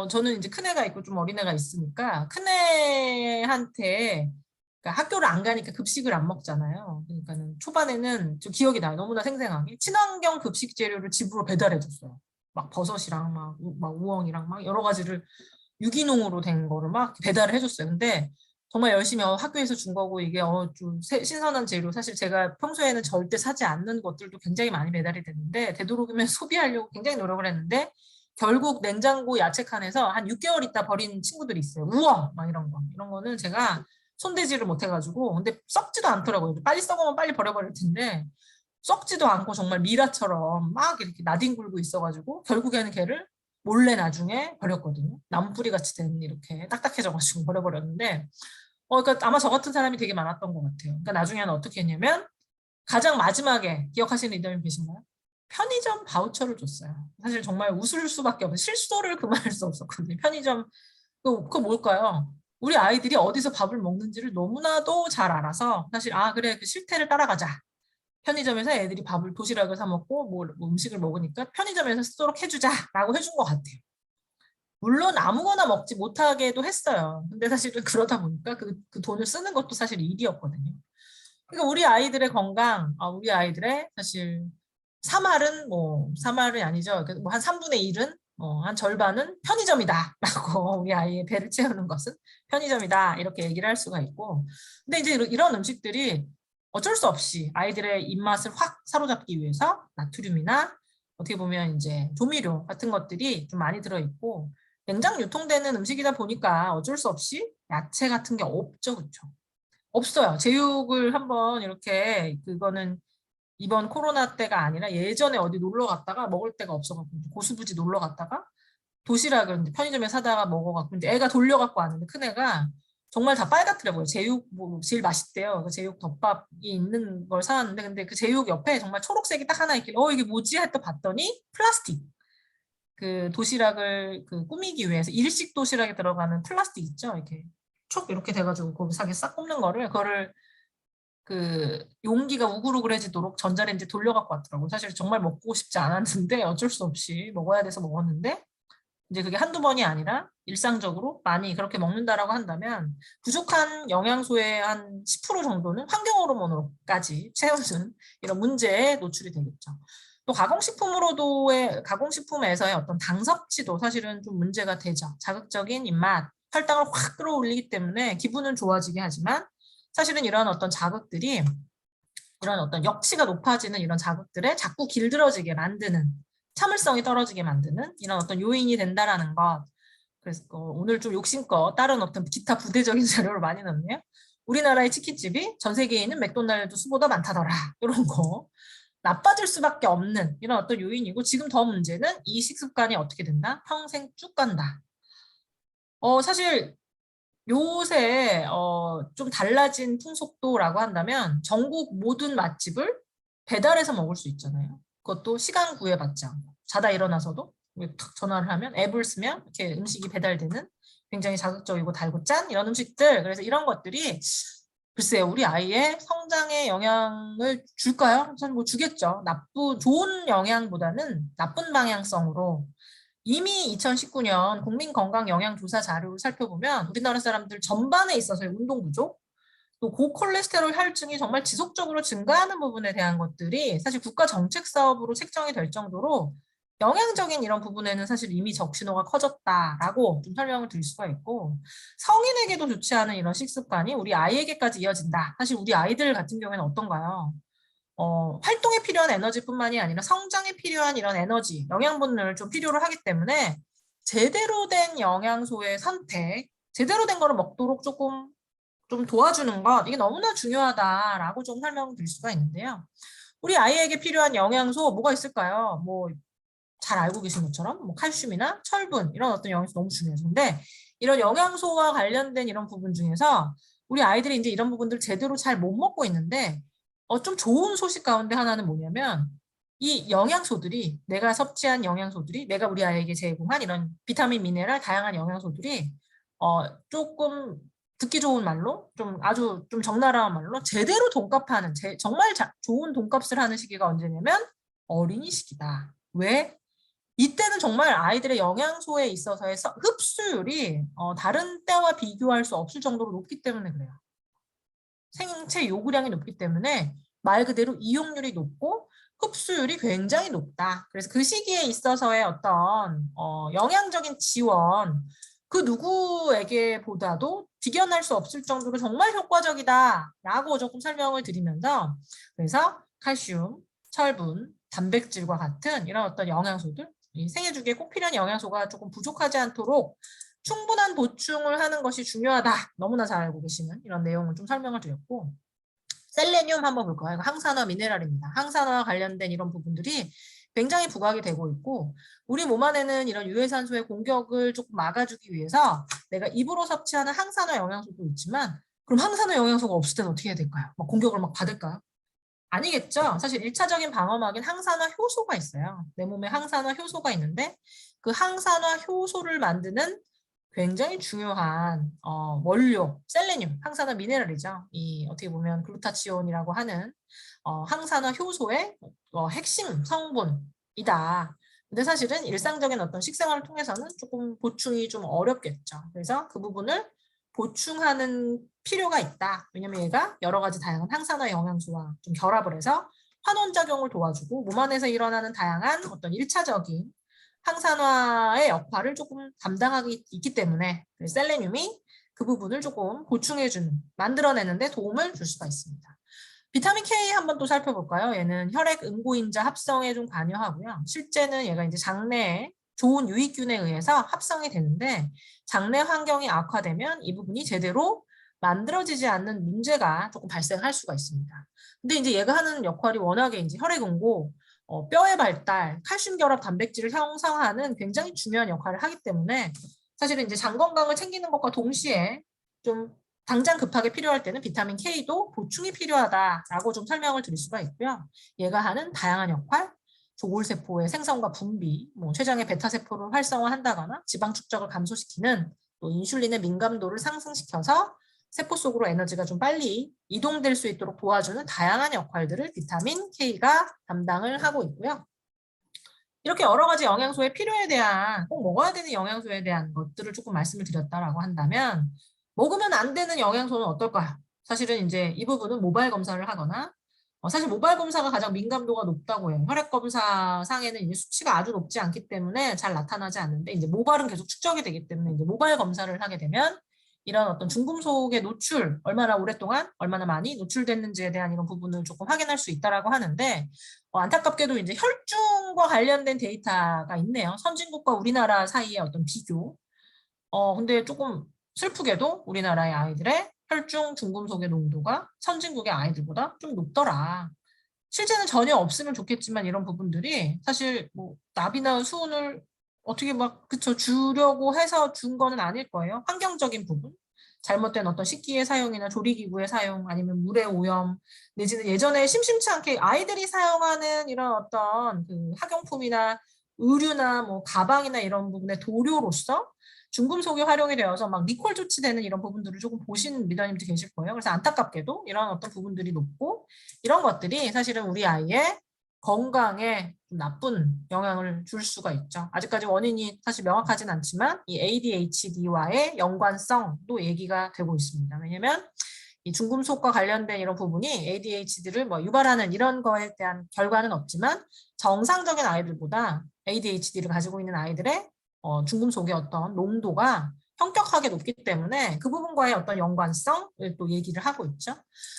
저는 이제 큰애가 있고 좀 어린애가 있으니까 큰애한테, 그러니까 학교를 안 가니까 급식을 안 먹잖아요. 그러니까는 초반에는 좀 기억이 나요. 너무나 생생하게 친환경 급식 재료를 집으로 배달해 줬어요. 막 버섯이랑 막 우엉이랑 막 여러 가지를 유기농으로 된 거를 막 배달을 해줬어요. 근데 정말 열심히 학교에서 준 거고 이게 좀 신선한 재료, 사실 제가 평소에는 절대 사지 않는 것들도 굉장히 많이 배달이 됐는데 되도록이면 소비하려고 굉장히 노력을 했는데 결국 냉장고 야채 칸에서 한 6개월 있다 버린 친구들이 있어요. 우엉 막 이런 거는 제가 손대지를 못해가지고, 근데 썩지도 않더라고요. 빨리 썩으면 빨리 버려버릴 텐데 썩지도 않고 정말 미라처럼 막 이렇게 나뒹굴고 있어가지고 결국에는 걔를 몰래 나중에 버렸거든요. 나무뿌리 같이 된 이렇게 딱딱해져가지고 버려버렸는데, 그러니까 아마 저 같은 사람이 되게 많았던 것 같아요. 그러니까 나중에는 어떻게 했냐면 가장 마지막에 기억하시는 리더님 계신가요? 편의점 바우처를 줬어요. 사실 정말 웃을 수밖에 없어요. 실소를 금할 수 없었거든요. 편의점, 그거 뭘까요? 우리 아이들이 어디서 밥을 먹는지를 너무나도 잘 알아서 사실 그래 그 실태를 따라가자. 편의점에서 애들이 도시락을 사 먹고 뭐 음식을 먹으니까 편의점에서 쓰도록 해주자라고 해준 것 같아요. 물론 아무거나 먹지 못하게도 했어요. 근데 사실은 그러다 보니까 그 돈을 쓰는 것도 사실 일이었거든요. 그러니까 우리 아이들의 건강, 우리 아이들의 사실 3할이 아니죠. 뭐한 3분의 1은, 한 절반은 편의점이다라고 우리 아이의 배를 채우는 것은 편의점이다 이렇게 얘기를 할 수가 있고, 근데 이제 이런 음식들이 어쩔 수 없이 아이들의 입맛을 확 사로잡기 위해서 나트륨이나 어떻게 보면 이제 조미료 같은 것들이 좀 많이 들어있고 냉장 유통되는 음식이다 보니까 어쩔 수 없이 야채 같은 게 없죠, 그렇죠? 없어요. 제육을 한번 이렇게, 그거는 이번 코로나 때가 아니라 예전에 어디 놀러 갔다가 먹을 데가 없어갖고 고수부지 놀러 갔다가 도시락을 이제 편의점에 사다가 먹어갖고 이제 애가 돌려갖고 왔는데 큰애가 정말 다 빨갛더라고요. 제육 뭐 제일 맛있대요. 그 제육 덮밥이 있는 걸 사왔는데 근데 그 제육 옆에 정말 초록색이 딱 하나 있길래 이게 뭐지? 했다 봤더니 플라스틱. 그 도시락을 꾸미기 위해서 일식 도시락에 들어가는 플라스틱 있죠? 이렇게 촉 이렇게 돼가지고 고르사하게 싹 굽는 거를 그거를 그 용기가 우글우글해지도록 전자레인지 돌려갖고 왔더라고. 사실 정말 먹고 싶지 않았는데 어쩔 수 없이 먹어야 돼서 먹었는데 이제 그게 한두 번이 아니라 일상적으로 많이 그렇게 먹는다라고 한다면 부족한 영양소의 한 10% 정도는 환경 호르몬으로까지 채우는 이런 문제에 노출이 되겠죠. 또 가공식품에서의 어떤 당 섭취도 사실은 좀 문제가 되죠. 자극적인 입맛, 혈당을 확 끌어올리기 때문에 기분은 좋아지게 하지만 사실은 이런 어떤 자극들이 이런 어떤 역치가 높아지는 이런 자극들에 자꾸 길들어지게 만드는 참을성이 떨어지게 만드는 이런 어떤 요인이 된다라는 것. 그래서 오늘 좀 욕심껏 다른 어떤 기타 부대적인 자료를 많이 넣네요. 우리나라의 치킨집이 전 세계에 있는 맥도날드 수보다 많다더라. 이런 거. 나빠질 수밖에 없는 이런 어떤 요인이고 지금 더 문제는 이 식습관이 어떻게 된다? 평생 쭉 간다. 사실 요새 좀 달라진 풍속도라고 한다면 전국 모든 맛집을 배달해서 먹을 수 있잖아요. 그것도 시간 구애받지 않고 자다 일어나서도 탁 전화를 하면 앱을 쓰면 이렇게 음식이 배달되는 굉장히 자극적이고 달고 짠 이런 음식들. 그래서 이런 것들이 글쎄요, 우리 아이의 성장에 영향을 줄까요? 저는 뭐 주겠죠. 좋은 영향보다는 나쁜 방향성으로 이미 2019년 국민건강영양조사 자료를 살펴보면 우리나라 사람들 전반에 있어서의 운동 부족, 또 고콜레스테롤 혈증이 정말 지속적으로 증가하는 부분에 대한 것들이 사실 국가 정책 사업으로 책정이 될 정도로 영양적인 이런 부분에는 사실 이미 적신호가 커졌다라고 좀 설명을 드릴 수가 있고 성인에게도 좋지 않은 이런 식습관이 우리 아이에게까지 이어진다. 사실 우리 아이들 같은 경우에는 어떤가요? 활동에 필요한 에너지뿐만이 아니라 성장에 필요한 이런 에너지, 영양분을 좀 필요로 하기 때문에 제대로 된 영양소의 선택, 제대로 된 거를 먹도록 조금 좀 도와주는 것, 이게 너무나 중요하다라고 좀 설명드릴 수가 있는데요. 우리 아이에게 필요한 영양소 뭐가 있을까요? 뭐 잘 알고 계신 것처럼 뭐 칼슘이나 철분 이런 어떤 영양소 너무 중요해요. 근데 이런 영양소와 관련된 이런 부분 중에서 우리 아이들이 이제 이런 부분들 제대로 잘 못 먹고 있는데 좀 좋은 소식 가운데 하나는 뭐냐면 이 영양소들이 내가 섭취한 영양소들이 내가 우리 아이에게 제공한 이런 비타민, 미네랄, 다양한 영양소들이 조금 듣기 좋은 말로 좀 아주 좀 적나라한 말로 제대로 돈값하는 정말 좋은 돈값을 하는 시기가 언제냐면 어린이 시기다. 왜? 이때는 정말 아이들의 영양소에 있어서의 흡수율이 다른 때와 비교할 수 없을 정도로 높기 때문에 그래요. 생체 요구량이 높기 때문에 말 그대로 이용률이 높고 흡수율이 굉장히 높다. 그래서 그 시기에 있어서의 어떤 영양적인 지원 그 누구에게 보다도 비견할 수 없을 정도로 정말 효과적이다라고 조금 설명을 드리면서 그래서 칼슘, 철분, 단백질과 같은 이런 어떤 영양소들 이 생애주기에 꼭 필요한 영양소가 조금 부족하지 않도록 충분한 보충을 하는 것이 중요하다. 너무나 잘 알고 계시는 이런 내용을 좀 설명을 드렸고 셀레늄 한번 볼까요? 이거 항산화 미네랄입니다. 항산화와 관련된 이런 부분들이 굉장히 부각이 되고 있고 우리 몸 안에는 이런 유해산소의 공격을 조금 막아주기 위해서 내가 입으로 섭취하는 항산화 영양소도 있지만 그럼 항산화 영양소가 없을 때는 어떻게 해야 될까요? 막 공격을 막 받을까요? 아니겠죠. 사실 1차적인 방어막인 항산화 효소가 있어요. 내 몸에 항산화 효소가 있는데 그 항산화 효소를 만드는 굉장히 중요한 원료, 셀레늄, 항산화 미네랄이죠. 이 어떻게 보면 글루타치온이라고 하는 항산화 효소의 핵심 성분이다. 근데 사실은 일상적인 어떤 식생활을 통해서는 조금 보충이 좀 어렵겠죠. 그래서 그 부분을 보충하는 필요가 있다. 왜냐면 얘가 여러 가지 다양한 항산화 영양소와 좀 결합을 해서 환원작용을 도와주고 몸 안에서 일어나는 다양한 어떤 1차적인 항산화의 역할을 조금 담당하고 있기 때문에 셀레늄이 그 부분을 조금 보충해주는, 만들어내는데 도움을 줄 수가 있습니다. 비타민 K 한번 또 살펴볼까요? 얘는 혈액 응고인자 합성에 좀 관여하고요. 실제는 얘가 이제 장내에 좋은 유익균에 의해서 합성이 되는데 장내 환경이 악화되면 이 부분이 제대로 만들어지지 않는 문제가 조금 발생할 수가 있습니다. 근데 이제 얘가 하는 역할이 워낙에 이제 혈액 응고, 뼈의 발달, 칼슘 결합 단백질을 형성하는 굉장히 중요한 역할을 하기 때문에 사실은 이제 장 건강을 챙기는 것과 동시에 좀 당장 급하게 필요할 때는 비타민 K도 보충이 필요하다라고 좀 설명을 드릴 수가 있고요. 얘가 하는 다양한 역할, 조골세포의 생성과 분비, 뭐 췌장의 베타세포를 활성화한다거나 지방 축적을 감소시키는 또 인슐린의 민감도를 상승시켜서 세포 속으로 에너지가 좀 빨리 이동될 수 있도록 도와주는 다양한 역할들을 비타민 K가 담당을 하고 있고요. 이렇게 여러 가지 영양소의 필요에 대한 꼭 먹어야 되는 영양소에 대한 것들을 조금 말씀을 드렸다라고 한다면 먹으면 안 되는 영양소는 어떨까요? 사실은 이제 이 부분은 모발 검사를 하거나 사실 모발 검사가 가장 민감도가 높다고 해요. 혈액 검사 상에는 이제 수치가 아주 높지 않기 때문에 잘 나타나지 않는데 이제 모발은 계속 축적이 되기 때문에 이제 모발 검사를 하게 되면 이런 어떤 중금속의 노출, 얼마나 오랫동안, 얼마나 많이 노출됐는지에 대한 이런 부분을 조금 확인할 수 있다라고 하는데 안타깝게도 이제 혈중과 관련된 데이터가 있네요. 선진국과 우리나라 사이의 어떤 비교. 근데 조금 슬프게도 우리나라의 아이들의 혈중 중금속의 농도가 선진국의 아이들보다 좀 높더라. 실제는 전혀 없으면 좋겠지만 이런 부분들이 사실 뭐 납이나 수은을 어떻게 막 그쵸 주려고 해서 준 거는 아닐 거예요. 환경적인 부분. 잘못된 어떤 식기의 사용이나 조리기구의 사용 아니면 물의 오염 내지는 예전에 심심치 않게 아이들이 사용하는 이런 어떤 그 학용품이나 의류나 뭐 가방이나 이런 부분의 도료로서 중금속이 활용이 되어서 막 리콜 조치되는 이런 부분들을 조금 보신 리더님도 계실 거예요. 그래서 안타깝게도 이런 어떤 부분들이 높고 이런 것들이 사실은 우리 아이의 건강에 나쁜 영향을 줄 수가 있죠. 아직까지 원인이 사실 명확하진 않지만 이 ADHD와의 연관성도 얘기가 되고 있습니다. 왜냐하면 이 중금속과 관련된 이런 부분이 ADHD를 뭐 유발하는 이런 거에 대한 결과는 없지만 정상적인 아이들보다 ADHD를 가지고 있는 아이들의 중금속의 어떤 농도가 현격하게 높기 때문에 그 부분과의 어떤 연관성을 또 얘기를 하고 있죠.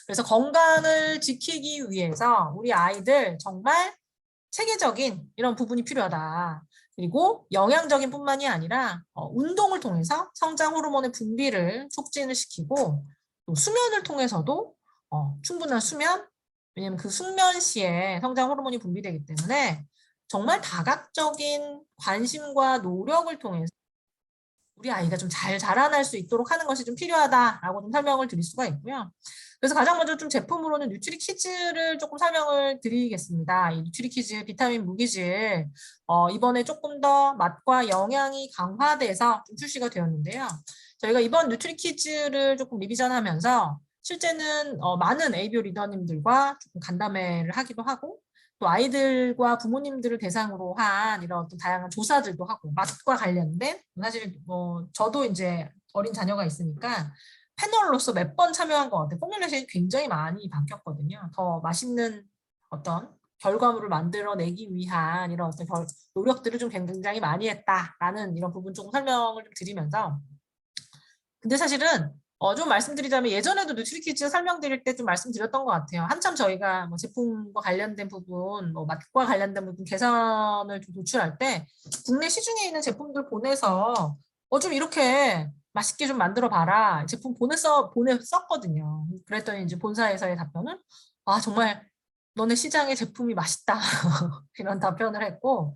그래서 건강을 지키기 위해서 우리 아이들 정말 체계적인 이런 부분이 필요하다. 그리고 영양적인 뿐만이 아니라 운동을 통해서 성장 호르몬의 분비를 촉진을 시키고 또 수면을 통해서도 충분한 수면, 왜냐하면 그 숙면 시에 성장 호르몬이 분비되기 때문에 정말 다각적인 관심과 노력을 통해서 우리 아이가 좀 잘 자라날 수 있도록 하는 것이 좀 필요하다라고 좀 설명을 드릴 수가 있고요. 그래서 가장 먼저 좀 제품으로는 뉴트리키즈를 조금 설명을 드리겠습니다. 이 뉴트리키즈 비타민 무기질 이번에 조금 더 맛과 영양이 강화돼서 좀 출시가 되었는데요. 저희가 이번 뉴트리키즈를 조금 리비전하면서 실제는 많은 ABO 리더님들과 조금 간담회를 하기도 하고 또 아이들과 부모님들을 대상으로 한 이런 어떤 다양한 조사들도 하고 맛과 관련된 사실 저도 이제 어린 자녀가 있으니까 패널로서 몇 번 참여한 것 같아요. 포뮬레이션이 굉장히 많이 바뀌었거든요. 더 맛있는 어떤 결과물을 만들어내기 위한 이런 어떤 노력들을 좀 굉장히 많이 했다라는 이런 부분 조금 설명을 좀 드리면서 근데 사실은 좀 말씀드리자면 예전에도 뉴트리키즈 설명드릴 때 좀 말씀드렸던 것 같아요. 한참 저희가 뭐 제품과 관련된 부분, 뭐 맛과 관련된 부분 개선을 좀 도출할 때 국내 시중에 있는 제품들 보내서 좀 이렇게 맛있게 좀 만들어 봐라. 제품 보냈었거든요. 그랬더니 이제 본사에서의 답변은 정말 너네 시장의 제품이 맛있다. 이런 답변을 했고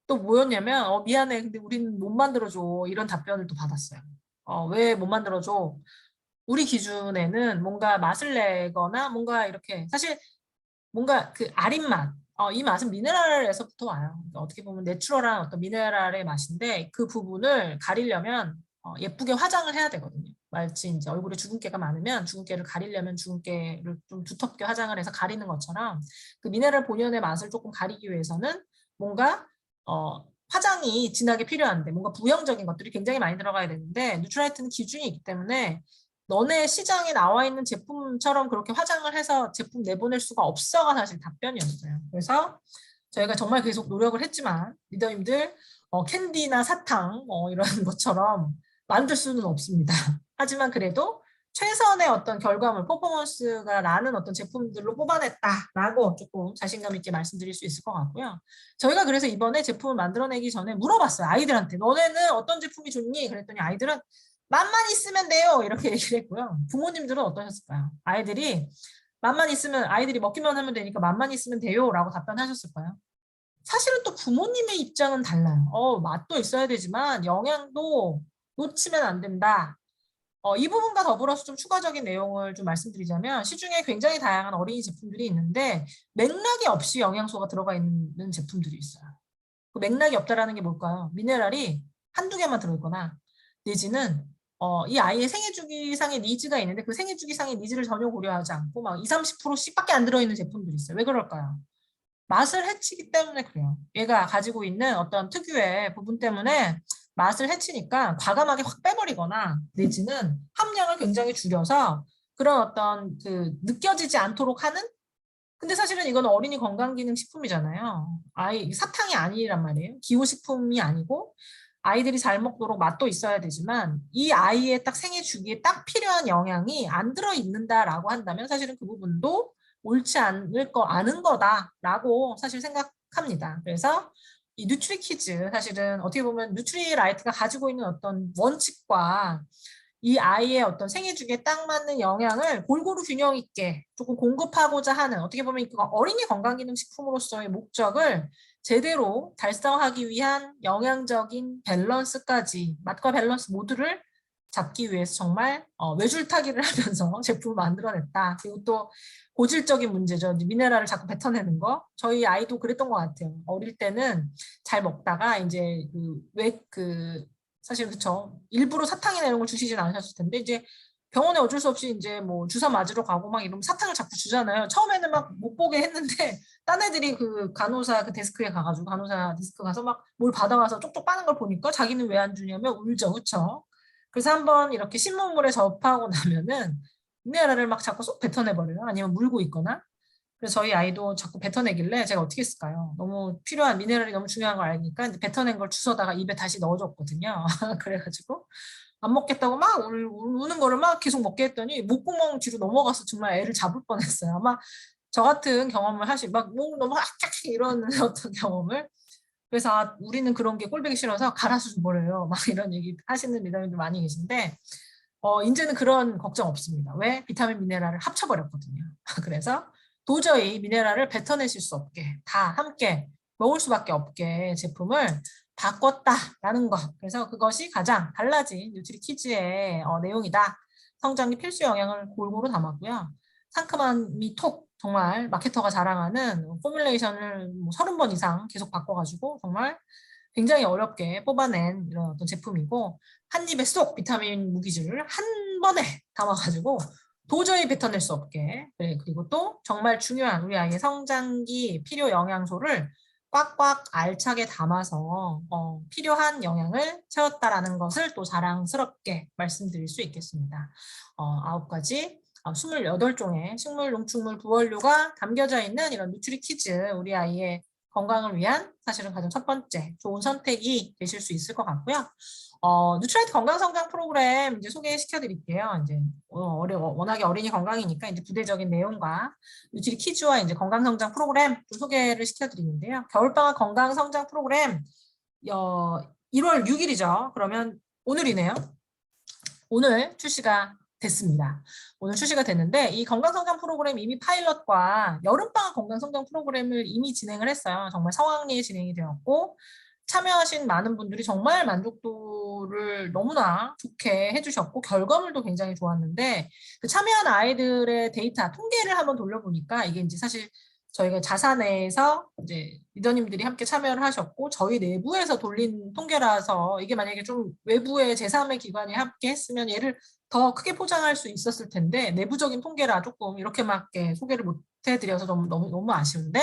또 뭐였냐면 미안해. 근데 우리는 못 만들어줘. 이런 답변을 또 받았어요. 왜 못 만들어줘? 우리 기준에는 뭔가 맛을 내거나 뭔가 이렇게 사실 뭔가 그 아린 맛, 이 맛은 미네랄에서부터 와요. 그러니까 어떻게 보면 내추럴한 어떤 미네랄의 맛인데 그 부분을 가리려면 예쁘게 화장을 해야 되거든요. 마치 이제 얼굴에 주근깨가 많으면 주근깨를 가리려면 주근깨를 좀 두텁게 화장을 해서 가리는 것처럼 그 미네랄 본연의 맛을 조금 가리기 위해서는 뭔가 화장이 진하게 필요한데 뭔가 부형적인 것들이 굉장히 많이 들어가야 되는데 뉴트라이트는 기준이 있기 때문에 너네 시장에 나와 있는 제품처럼 그렇게 화장을 해서 제품 내보낼 수가 없어가 사실 답변이었어요. 그래서 저희가 정말 계속 노력을 했지만 리더님들 캔디나 사탕 이런 것처럼 만들 수는 없습니다. 하지만 그래도 최선의 어떤 결과물, 퍼포먼스가 나는 어떤 제품들로 뽑아냈다라고 조금 자신감 있게 말씀드릴 수 있을 것 같고요. 저희가 그래서 이번에 제품을 만들어내기 전에 물어봤어요. 아이들한테. 너네는 어떤 제품이 좋니? 그랬더니 아이들은 맛만 있으면 돼요. 이렇게 얘기를 했고요. 부모님들은 어떠셨을까요? 아이들이 맛만 있으면 아이들이 먹기만 하면 되니까 맛만 있으면 돼요. 라고 답변하셨을까요? 사실은 또 부모님의 입장은 달라요. 맛도 있어야 되지만 영양도 놓치면 안 된다. 이 부분과 더불어서 좀 추가적인 내용을 좀 말씀드리자면 시중에 굉장히 다양한 어린이 제품들이 있는데 맥락이 없이 영양소가 들어가 있는 제품들이 있어요. 그 맥락이 없다라는 게 뭘까요? 미네랄이 한두 개만 들어있거나 내지는 이 아이의 생애주기상의 니즈가 있는데 그 생애주기상의 니즈를 전혀 고려하지 않고 막 20, 30%씩밖에 안 들어있는 제품들이 있어요. 왜 그럴까요? 맛을 해치기 때문에 그래요. 얘가 가지고 있는 어떤 특유의 부분 때문에 맛을 해치니까 과감하게 확 빼버리거나 내지는 함량을 굉장히 줄여서 그런 어떤 그 느껴지지 않도록 하는. 근데 사실은 이건 어린이 건강기능식품이잖아요. 아이 사탕이 아니란 말이에요. 기호식품이 아니고 아이들이 잘 먹도록 맛도 있어야 되지만 이 아이의 딱 생애 주기에 딱 필요한 영양이 안 들어 있는다라고 한다면 사실은 그 부분도 옳지 않은 거다라고 사실 생각합니다. 그래서 이 뉴트리키즈 사실은 어떻게 보면 뉴트리라이트가 가지고 있는 어떤 원칙과 이 아이의 어떤 생애 주기에 딱 맞는 영양을 골고루 균형 있게 조금 공급하고자 하는 어떻게 보면 어린이 건강기능식품으로서의 목적을 제대로 달성하기 위한 영양적인 밸런스까지 맛과 밸런스 모두를 잡기 위해서 정말 외줄타기를 하면서 제품을 만들어냈다. 그리고 또 고질적인 문제죠. 미네랄을 자꾸 뱉어내는 거. 저희 아이도 그랬던 것 같아요. 어릴 때는 잘 먹다가 이제 사실 그쵸. 일부러 사탕이나 이런 걸 주시진 않으셨을 텐데 이제 병원에 어쩔 수 없이 이제 뭐 주사 맞으러 가고 막 이러면 사탕을 자꾸 주잖아요. 처음에는 막 못 보게 했는데 딴 애들이 그 간호사 그 데스크에 가가지고 간호사 데스크 가서 막 뭘 받아와서 쪽쪽 빠는 걸 보니까 자기는 왜 안 주냐면 울죠, 그쵸? 그래서 한번 이렇게 신문물에 접하고 나면은 미네랄을 막 자꾸 쏙 뱉어내버려요. 아니면 물고 있거나. 그래서 저희 아이도 자꾸 뱉어내길래 제가 어떻게 했을까요? 너무 필요한 미네랄이 너무 중요한 걸 알니까 이제 뱉어낸 걸 주워다가 입에 다시 넣어줬거든요. 그래가지고 안 먹겠다고 막 우는 거를 막 계속 먹게 했더니 목구멍 뒤로 넘어가서 정말 애를 잡을 뻔했어요. 아마 저 같은 경험을 목 너무 악악 이런 어떤 경험을. 그래서 우리는 그런 게 꼴보기 싫어서 갈아서 줘버려요. 막 이런 얘기 하시는 리더님들 많이 계신데 이제는 그런 걱정 없습니다. 왜? 비타민 미네랄을 합쳐버렸거든요. 그래서 도저히 미네랄을 뱉어내실 수 없게 다 함께 먹을 수밖에 없게 제품을 바꿨다라는 것. 그래서 그것이 가장 달라진 뉴트리키즈의 내용이다. 성장기 필수 영양을 골고루 담았고요. 상큼함이 톡 정말 마케터가 자랑하는 포뮬레이션을 뭐 30번 이상 계속 바꿔가지고 정말 굉장히 어렵게 뽑아낸 이런 어떤 제품이고 한 입에 쏙 비타민 무기질을 한 번에 담아가지고 도저히 뱉어낼 수 없게 그리고 또 정말 중요한 우리 아이의 성장기 필요 영양소를 꽉꽉 알차게 담아서 필요한 영양을 채웠다라는 것을 또 자랑스럽게 말씀드릴 수 있겠습니다. 9가지 28종의 식물, 농축물, 부원료가 담겨져 있는 이런 뉴트리키즈 우리 아이의 건강을 위한 사실은 가장 첫 번째 좋은 선택이 되실 수 있을 것 같고요. 뉴트라이트 건강성장 프로그램 이제 소개시켜 드릴게요. 이제 워낙에 어린이 건강이니까 이제 부대적인 내용과 뉴트리 키즈와 이제 건강성장 프로그램 좀 소개를 시켜 드리는데요. 겨울방학 건강성장 프로그램 1월 6일이죠. 그러면 오늘이네요. 오늘 출시가 됐습니다. 오늘 출시가 됐는데 이 건강성장 프로그램 이미 파일럿과 여름방학 건강성장 프로그램을 이미 진행을 했어요. 정말 성황리에 진행이 되었고 참여하신 많은 분들이 정말 만족도를 너무나 좋게 해주셨고 결과물도 굉장히 좋았는데 그 참여한 아이들의 데이터 통계를 한번 돌려보니까 이게 이제 사실 저희가 자사내에서 이제 리더님들이 함께 참여를 하셨고 저희 내부에서 돌린 통계라서 이게 만약에 좀 외부의 제3의 기관이 함께 했으면 얘를 더 크게 포장할 수 있었을 텐데 내부적인 통계라 조금 이렇게밖에 소개를 못 해드려서 너무 아쉬운데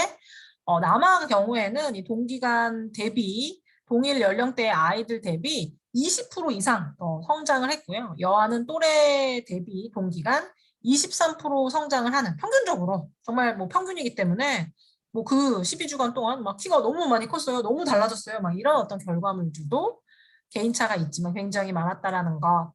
남아 경우에는 이 동기간 대비 동일 연령대의 아이들 대비 20% 이상 성장을 했고요. 여아는 또래 대비 동기간 23% 성장을 하는 평균적으로 정말 뭐 평균이기 때문에 뭐 그 12주간 동안 막 키가 너무 많이 컸어요. 너무 달라졌어요. 막 이런 어떤 결과물들도 개인차가 있지만 굉장히 많았다라는 거.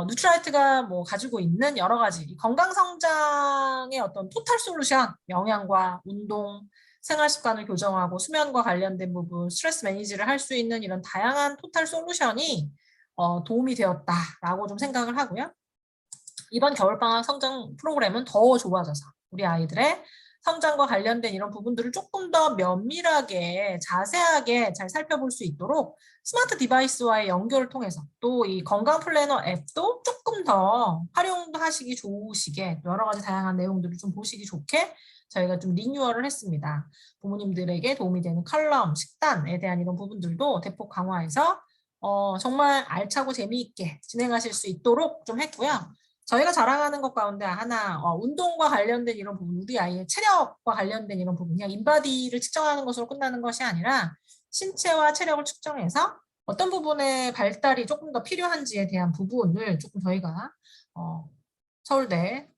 뉴트라이트가 뭐 가지고 있는 여러 가지 건강 성장의 어떤 토탈 솔루션, 영양과 운동, 생활 습관을 교정하고 수면과 관련된 부분, 스트레스 매니지를 할 수 있는 이런 다양한 토탈 솔루션이 도움이 되었다라고 좀 생각을 하고요. 이번 겨울방학 성장 프로그램은 더 좋아져서 우리 아이들의 성장과 관련된 이런 부분들을 조금 더 면밀하게 자세하게 잘 살펴볼 수 있도록 스마트 디바이스와의 연결을 통해서 또 이 건강 플래너 앱도 조금 더 활용도 하시기 좋으시게 여러 가지 다양한 내용들을 좀 보시기 좋게 저희가 좀 리뉴얼을 했습니다. 부모님들에게 도움이 되는 컬럼, 식단에 대한 이런 부분들도 대폭 강화해서 정말 알차고 재미있게 진행하실 수 있도록 좀 했고요. 저희가 자랑하는 것 가운데 하나, 운동과 관련된 이런 부분, 우리 아이의 체력과 관련된 이런 부분, 그냥 인바디를 측정하는 것으로 끝나는 것이 아니라 신체와 체력을 측정해서 어떤 부분의 발달이 조금 더 필요한지에 대한 부분을 조금 저희가 서울대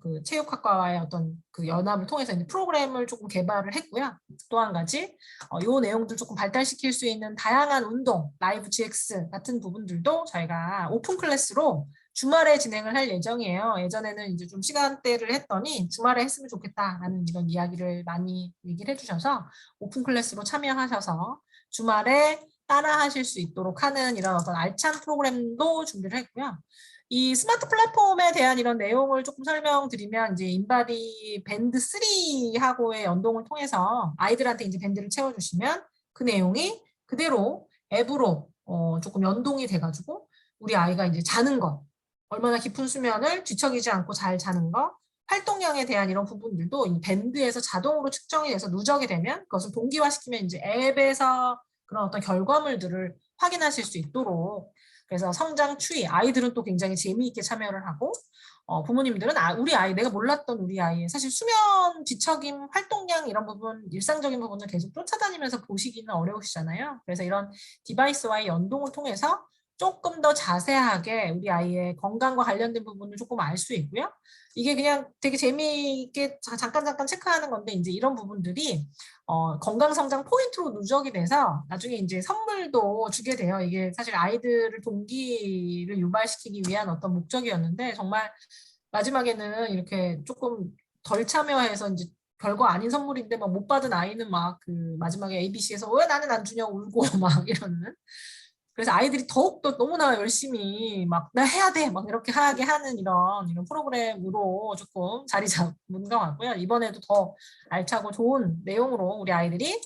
그 체육학과와의 어떤 그 연합을 통해서 이제 프로그램을 조금 개발을 했고요. 또 한 가지 요 내용들 조금 발달시킬 수 있는 다양한 운동, 라이브 GX 같은 부분들도 저희가 오픈 클래스로 주말에 진행을 할 예정이에요. 예전에는 이제 좀 시간대를 했더니 주말에 했으면 좋겠다라는 이런 이야기를 많이 얘기를 해주셔서 오픈 클래스로 참여하셔서 주말에 따라 하실 수 있도록 하는 이런 어떤 알찬 프로그램도 준비를 했고요. 이 스마트 플랫폼에 대한 이런 내용을 조금 설명드리면 이제 인바디 밴드 3하고의 연동을 통해서 아이들한테 이제 밴드를 채워주시면 그 내용이 그대로 앱으로 조금 연동이 돼가지고 우리 아이가 이제 자는 것, 얼마나 깊은 수면을 뒤척이지 않고 잘 자는 것, 활동량에 대한 이런 부분들도 이 밴드에서 자동으로 측정이 돼서 누적이 되면 그것을 동기화시키면 이제 앱에서 그런 어떤 결과물들을 확인하실 수 있도록 그래서 성장 추이, 아이들은 또 굉장히 재미있게 참여를 하고 부모님들은 우리 아이, 내가 몰랐던 우리 아이의 사실 수면, 뒤척임, 활동량 이런 부분, 일상적인 부분을 계속 쫓아다니면서 보시기는 어려우시잖아요. 그래서 이런 디바이스와의 연동을 통해서 조금 더 자세하게 우리 아이의 건강과 관련된 부분을 조금 알 수 있고요. 이게 그냥 되게 재미있게 잠깐 체크하는 건데 이제 이런 부분들이 건강 성장 포인트로 누적이 돼서 나중에 이제 선물도 주게 돼요. 이게 사실 아이들을 동기를 유발시키기 위한 어떤 목적이었는데 정말 마지막에는 이렇게 조금 덜 참여해서 이제 별거 아닌 선물인데 막 못 받은 아이는 막 그 마지막에 ABC에서 왜 나는 안 주냐 울고 막 이러는 그래서 아이들이 더욱더 너무나 열심히 막 나 해야 돼 막 이렇게 하게 하는 이런 프로그램으로 조금 자리 잡은 것 같고요. 이번에도 더 알차고 좋은 내용으로 우리 아이들이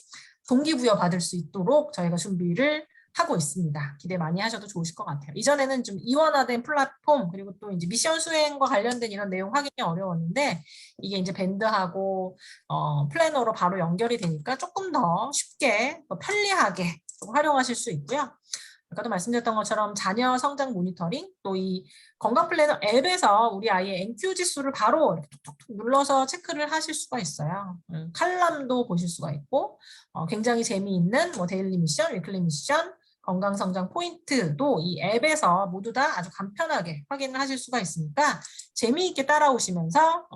동기부여 받을 수 있도록 저희가 준비를 하고 있습니다. 기대 많이 하셔도 좋으실 것 같아요. 이전에는 좀 이원화된 플랫폼 그리고 또 이제 미션 수행과 관련된 이런 내용 확인이 어려웠는데 이게 이제 밴드하고 플래너로 바로 연결이 되니까 조금 더 쉽게 더 편리하게 활용하실 수 있고요. 아까도 말씀드렸던 것처럼 자녀 성장 모니터링 또 이 건강 플래너 앱에서 우리 아이의 NQ 지수를 바로 이렇게 툭툭툭 눌러서 체크를 하실 수가 있어요. 칼럼도 보실 수가 있고 굉장히 재미있는 뭐 데일리 미션, 위클리 미션, 건강 성장 포인트도 이 앱에서 모두 다 아주 간편하게 확인을 하실 수가 있으니까 재미있게 따라오시면서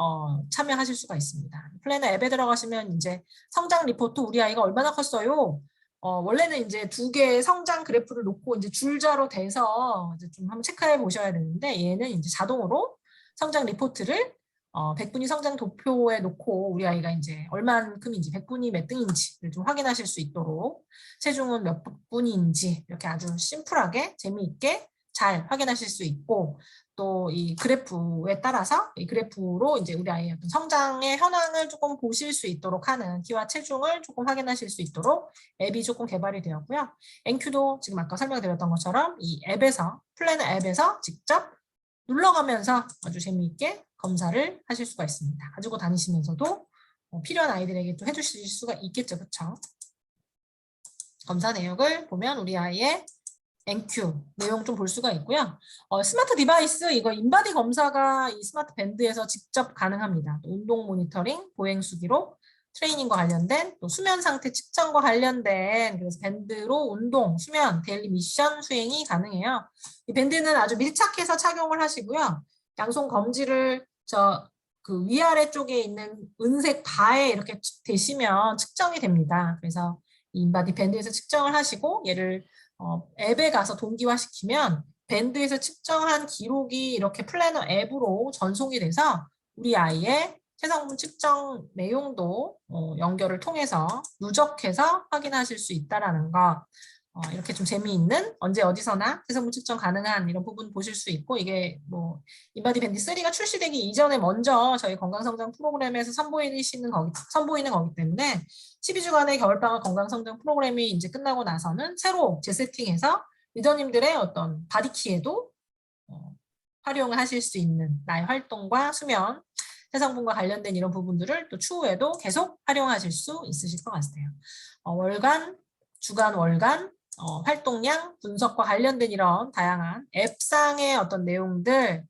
참여하실 수가 있습니다. 플래너 앱에 들어가시면 이제 성장 리포트 우리 아이가 얼마나 컸어요? 원래는 이제 두 개의 성장 그래프를 놓고 이제 줄자로 돼서 이제 좀 한번 체크해 보셔야 되는데 얘는 이제 자동으로 성장 리포트를 100분위 성장 도표에 놓고 우리 아이가 이제 얼만큼인지 100분위 몇 등인지를 좀 확인하실 수 있도록 체중은 몇 분인지 이렇게 아주 심플하게 재미있게 잘 확인하실 수 있고 또 이 그래프에 따라서 이 그래프로 이제 우리 아이의 어떤 성장의 현황을 조금 보실 수 있도록 하는 키와 체중을 조금 확인하실 수 있도록 앱이 조금 개발이 되었고요. NQ도 지금 아까 설명드렸던 것처럼 이 앱에서 플래너 앱에서 직접 눌러가면서 아주 재미있게 검사를 하실 수가 있습니다. 가지고 다니시면서도 필요한 아이들에게 또 해주실 수가 있겠죠. 그렇죠? 검사 내역을 보면 우리 아이의 NQ 내용 좀 볼 수가 있고요. 스마트 디바이스 이거 인바디 검사가 이 스마트 밴드에서 직접 가능합니다. 운동 모니터링, 보행 수기록, 트레이닝과 관련된 또 수면 상태 측정과 관련된 그래서 밴드로 운동, 수면, 데일리 미션 수행이 가능해요. 이 밴드는 아주 밀착해서 착용을 하시고요. 양손 검지를 그 위아래 쪽에 있는 은색 바에 이렇게 대시면 측정이 됩니다. 그래서 이 인바디 밴드에서 측정을 하시고 얘를 앱에 가서 동기화시키면 밴드에서 측정한 기록이 이렇게 플래너 앱으로 전송이 돼서 우리 아이의 체성분 측정 내용도 연결을 통해서 누적해서 확인하실 수 있다는 거 이렇게 좀 재미있는 언제 어디서나 체성분 측정 가능한 이런 부분 보실 수 있고 이게 뭐 인바디 밴드 3가 출시되기 이전에 먼저 저희 건강성장 프로그램에서 선보이는 거기 때문에 12주간의 겨울방학 건강성장 프로그램이 이제 끝나고 나서는 새로 재세팅해서 리더님들의 어떤 바디키에도 활용을 하실 수 있는 나의 활동과 수면, 해상분과 관련된 이런 부분들을 또 추후에도 계속 활용하실 수 있으실 것 같아요. 월간, 주간, 월간, 활동량 분석과 관련된 이런 다양한 앱상의 어떤 내용들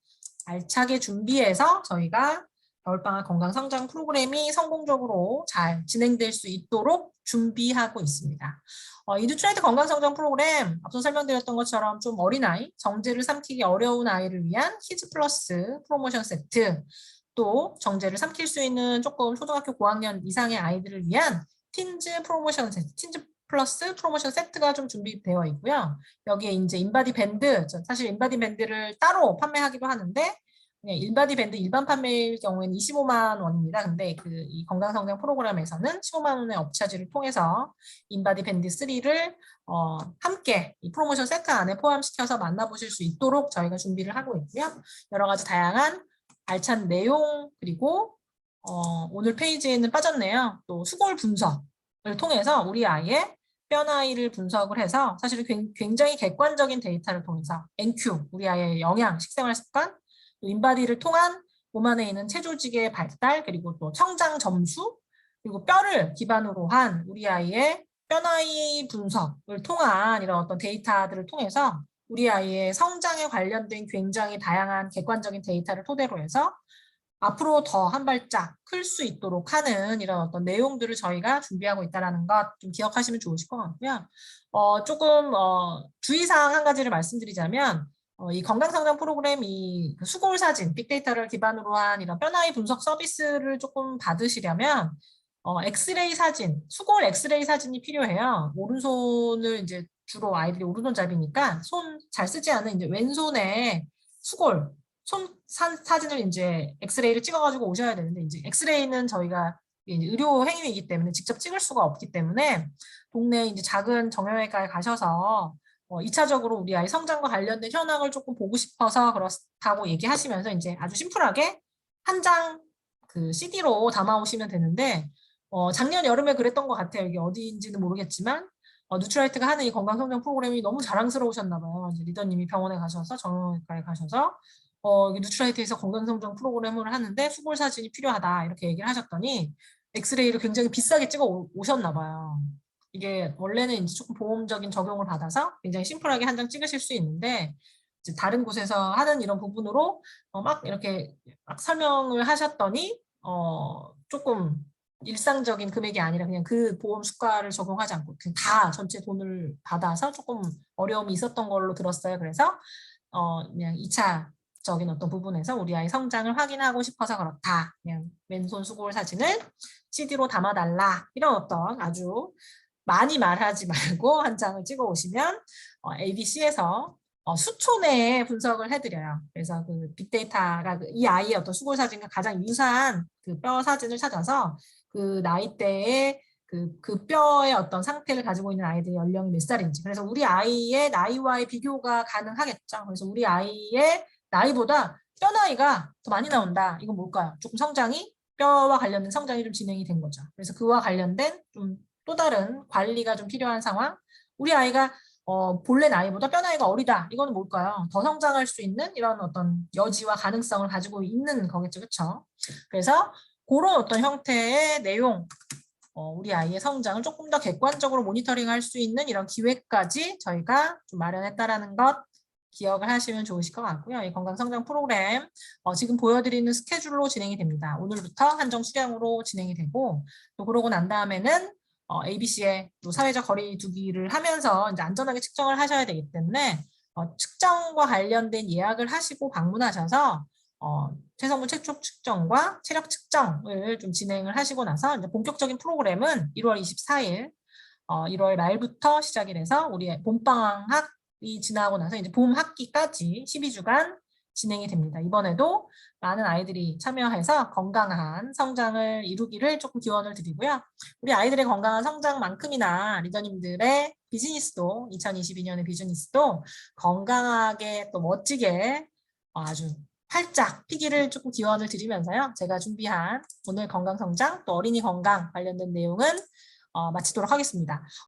알차게 준비해서 저희가 겨울방학 건강성장 프로그램이 성공적으로 잘 진행될 수 있도록 준비하고 있습니다. 이 뉴트라이트 건강성장 프로그램 앞서 설명드렸던 것처럼 좀 어린아이, 정제를 삼키기 어려운 아이를 위한 키즈 플러스 프로모션 세트, 또 정제를 삼킬 수 있는 조금 초등학교 고학년 이상의 아이들을 위한 틴즈 프로모션 세트, 틴즈 플러스 프로모션 세트가 좀 준비되어 있고요. 여기에 이제 인바디 밴드, 사실 인바디 밴드를 따로 판매하기도 하는데 그냥 인바디 밴드 일반 판매일 경우에는 25만 원입니다. 근데 이 건강성장 프로그램에서는 15만 원의 업차지를 통해서 인바디 밴드 3를 함께 이 프로모션 세트 안에 포함시켜서 만나보실 수 있도록 저희가 준비를 하고 있고요. 여러 가지 다양한 알찬 내용 그리고 오늘 페이지에는 빠졌네요. 또 수골 분석을 통해서 우리 아이의 뼈 나이를 분석을 해서 사실 굉장히 객관적인 데이터를 통해서 NQ, 우리 아이의 영양, 식생활 습관, 또 인바디를 통한 몸 안에 있는 체조직의 발달, 그리고 또 성장 점수, 그리고 뼈를 기반으로 한 우리 아이의 뼈 나이 분석을 통한 이런 어떤 데이터들을 통해서 우리 아이의 성장에 관련된 굉장히 다양한 객관적인 데이터를 토대로 해서 앞으로 더 한 발짝 클 수 있도록 하는 이런 어떤 내용들을 저희가 준비하고 있다는 것 좀 기억하시면 좋으실 것 같고요. 조금 주의사항 한 가지를 말씀드리자면 이 건강성장 프로그램 이 수골 사진, 빅데이터를 기반으로 한 이런 뼈나이 분석 서비스를 조금 받으시려면 엑스레이 사진, 수골 엑스레이 사진이 필요해요. 오른손을 이제 주로 아이들이 오른손잡이니까 손 잘 쓰지 않은 이제 왼손에 수골 사진을 이제 엑스레이를 찍어가지고 오셔야 되는데 이제 엑스레이는 저희가 이제 의료 행위이기 때문에 직접 찍을 수가 없기 때문에 동네 이제 작은 정형외과에 가셔서 2차적으로 우리 아이 성장과 관련된 현황을 조금 보고 싶어서 그렇다고 얘기하시면서 이제 아주 심플하게 한 장 그 CD로 담아오시면 되는데 작년 여름에 그랬던 것 같아요. 이게 어디인지는 모르겠지만 뉴트라이트가 하는 이 건강성장 프로그램이 너무 자랑스러우셨나 봐요. 이제 리더님이 병원에 가셔서 정형외과에 가셔서 뉴트라이트에서 건강성장 프로그램을 하는데 수골 사진이 필요하다 이렇게 얘기를 하셨더니 엑스레이를 굉장히 비싸게 찍어 오셨나 봐요. 이게 원래는 이제 조금 보험적인 적용을 받아서 굉장히 심플하게 한 장 찍으실 수 있는데 이제 다른 곳에서 하는 이런 부분으로 막 이렇게 막 설명을 하셨더니 조금 일상적인 금액이 아니라 그냥 그 보험 수가를 적용하지 않고 그냥 다 전체 돈을 받아서 조금 어려움이 있었던 걸로 들었어요. 그래서 그냥 2차적인 어떤 부분에서 우리 아이 성장을 확인하고 싶어서 그렇다. 그냥 왼손 수골 사진을 CD로 담아달라. 이런 어떤 아주 많이 말하지 말고 한 장을 찍어 오시면 ABC에서 수초 내에 분석을 해드려요. 그래서 그 빅데이터가 이 아이의 어떤 수골 사진과 가장 유사한 그 뼈 사진을 찾아서 그 나이대에 그 뼈의 어떤 상태를 가지고 있는 아이들의 연령이 몇 살인지. 그래서 우리 아이의 나이와의 비교가 가능하겠죠. 그래서 우리 아이의 나이보다 뼈 나이가 더 많이 나온다. 이건 뭘까요? 조금 성장이 뼈와 관련된 성장이 좀 진행이 된 거죠. 그래서 그와 관련된 좀 또 다른 관리가 좀 필요한 상황. 우리 아이가 본래 나이보다 뼈 나이가 어리다. 이거는 뭘까요? 더 성장할 수 있는 이런 어떤 여지와 가능성을 가지고 있는 거겠죠. 그렇죠? 그래서 그런 어떤 형태의 내용, 우리 아이의 성장을 조금 더 객관적으로 모니터링할 수 있는 이런 기회까지 저희가 좀 마련했다라는 것 기억을 하시면 좋으실 것 같고요. 이 건강성장 프로그램 지금 보여드리는 스케줄로 진행이 됩니다. 오늘부터 한정 수량으로 진행이 되고 또 그러고 난 다음에는 ABC에 또 사회적 거리 두기를 하면서 이제 안전하게 측정을 하셔야 되기 때문에 측정과 관련된 예약을 하시고 방문하셔서 체성분 채촉 측정과 체력 측정을 좀 진행을 하시고 나서 이제 본격적인 프로그램은 1월 24일 1월 말부터 시작이 돼서 우리 봄방학이 지나고 나서 이제 봄 학기까지 12주간 진행이 됩니다. 이번에도 많은 아이들이 참여해서 건강한 성장을 이루기를 조금 기원을 드리고요. 우리 아이들의 건강한 성장만큼이나 리더님들의 비즈니스도 2022년의 비즈니스도 건강하게 또 멋지게 아주 활짝 피기를 조금 기원을 드리면서요. 제가 준비한 오늘 건강성장 또 어린이 건강 관련된 내용은 마치도록 하겠습니다.